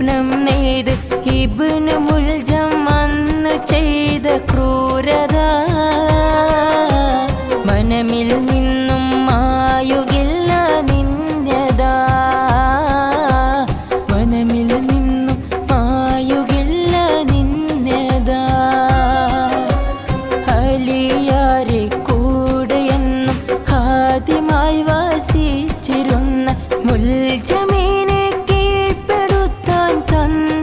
സ്വപ്നം നെയ്ത് ഇബ്നു മുൽജം അന്ന് ചെയ്ത ക്രൂരത മനമിൽ നിന്നും മായുകില്ല നിന്യത മനമിൽ നിന്നും മായുകില്ല നിന്യത അലിയാരെ കൂടെയെന്നും ഹാദിമായി വസിച്ചിരുന്ന മുൽജമീനെ കീഴ്പ്പെടുത്താൻ തന്ത്രമായവൾ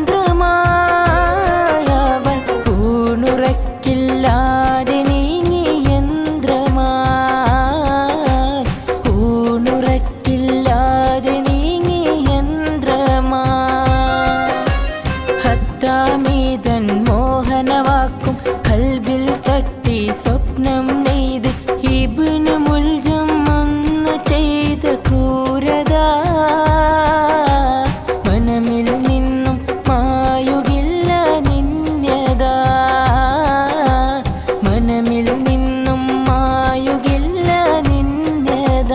ഊണുറക്കില്ലാതെ നീങ്ങി യന്ത്രമായി ഊണുറക്കില്ലാതെ നീങ്ങി യന്ത്രമായി ഹത്താമീതൻ മോഹനവാക്കും കൽബിൽ തട്ടി സ്വപ്നം നെയ്ത് ഇബ്നു മുൽജം അന്ന് ചെയ്ത ക്രൂരത മനമിൽ നിന്നും മായുകില്ല നിന്യത മനമിൽ നിന്നും മായുകില്ല നിന്യത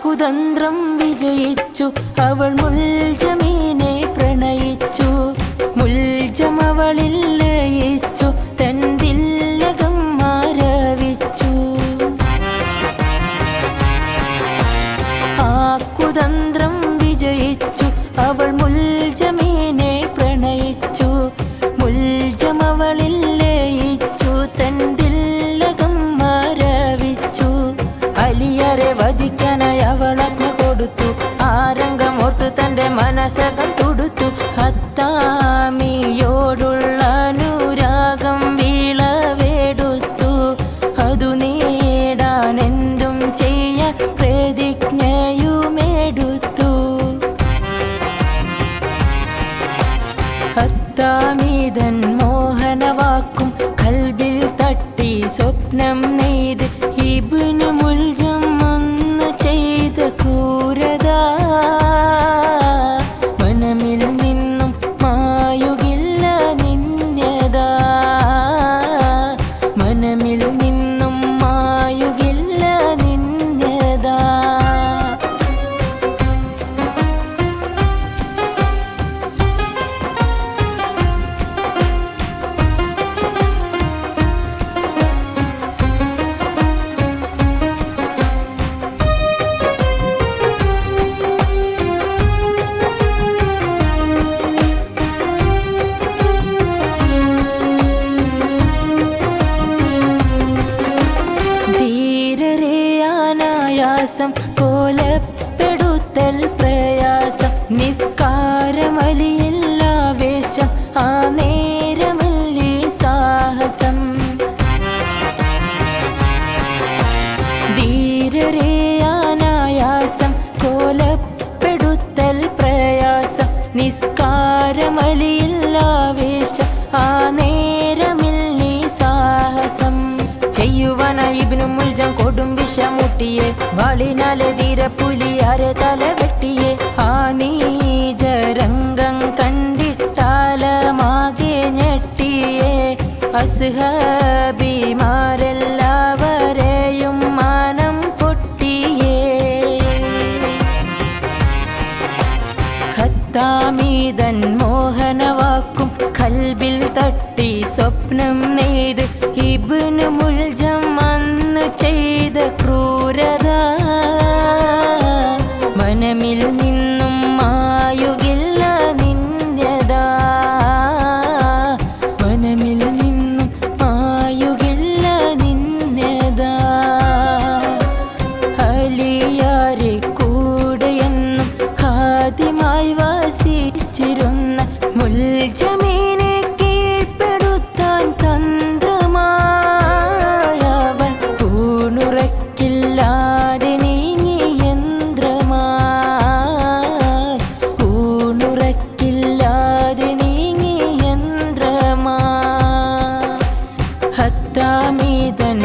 കുതന്ത്രം വിജയിച്ചു അവൾ മുൽജമീനെ പ്രണയിച്ചു മുൽജം അവളിൽ ലയിച്ചു തന്തില്ലകം മരവിച്ചു ആ കുതന്ത്രം വിജയിച്ചു അവൾ മുൽജമീനെ പ്രണയിച്ചു മുൽജം അവളിൽ ലയിച്ചു തന്തില്ലകം മരവിച്ചു അലിയരെ വധിക്കാനായി അവളജ്ഞ കൊടുത്തു ആരംഗം ഓർത്തു തന്റെ മനസ്സകം തുടുത്തു ഹത്താമിയോടുള്ള അനുരാഗം വിളവെടുത്തു അതു നേടാൻ എന്തും ചെയ്യാൻ പ്രതിജ്ഞയുമെടുത്തു ഹത്താമിതൻ മോഹനവാക്കും കൽബിൽ തട്ടി സ്വപ്നം നെയ്ത് ഇബ്നു മുൽജം അന്ന് ചെയ്ത ക്രൂരത മനമിൽ നിന്നും മായുകില്ല നിന്യത മനമിൽ നിന്നും മായുകില്ല നിന്യത ധീരരേയാനായാസം കോലപ്പെടുത്തൽ പ്രയാസം നിസ്കാരമലിയില്ലാവേശം ആ നേരമല്ലി സാഹസം ധീരരേയാനായാസം കോലപ്പെടുത്തൽ പ്രയാസം നിസ്കാരമലിയില്ലാവേശം ആ നേരമില്ലി സാഹസം ചെയ്യുവന ഇബ്നു മുൽജം കൊടും വിഷമുട്ടിയെ വാളിനാലെ ധീരപ്പുലിയാരെ തല വെട്ടിയെ ആ നീചരംഗം കണ്ടിട്ടാലമാകെ ഞെട്ടിയെ അസ്ഹാബിമാരെല്ലാവരെയും മാനം പൊട്ടിയേ ഹത്താമീതൻ മോഹനവാക്കും കൽബിൽ തട്ടി സ്വപ്നം നെയ്ത് ഇബ്നു മുൽജം അന്ന് ചെയ്ത ക്രൂരത മനമിൽ നിന്നും മായുകില്ല നിന്യത മനമിൽ നിന്നും മായുകില്ല ഹമീദൻ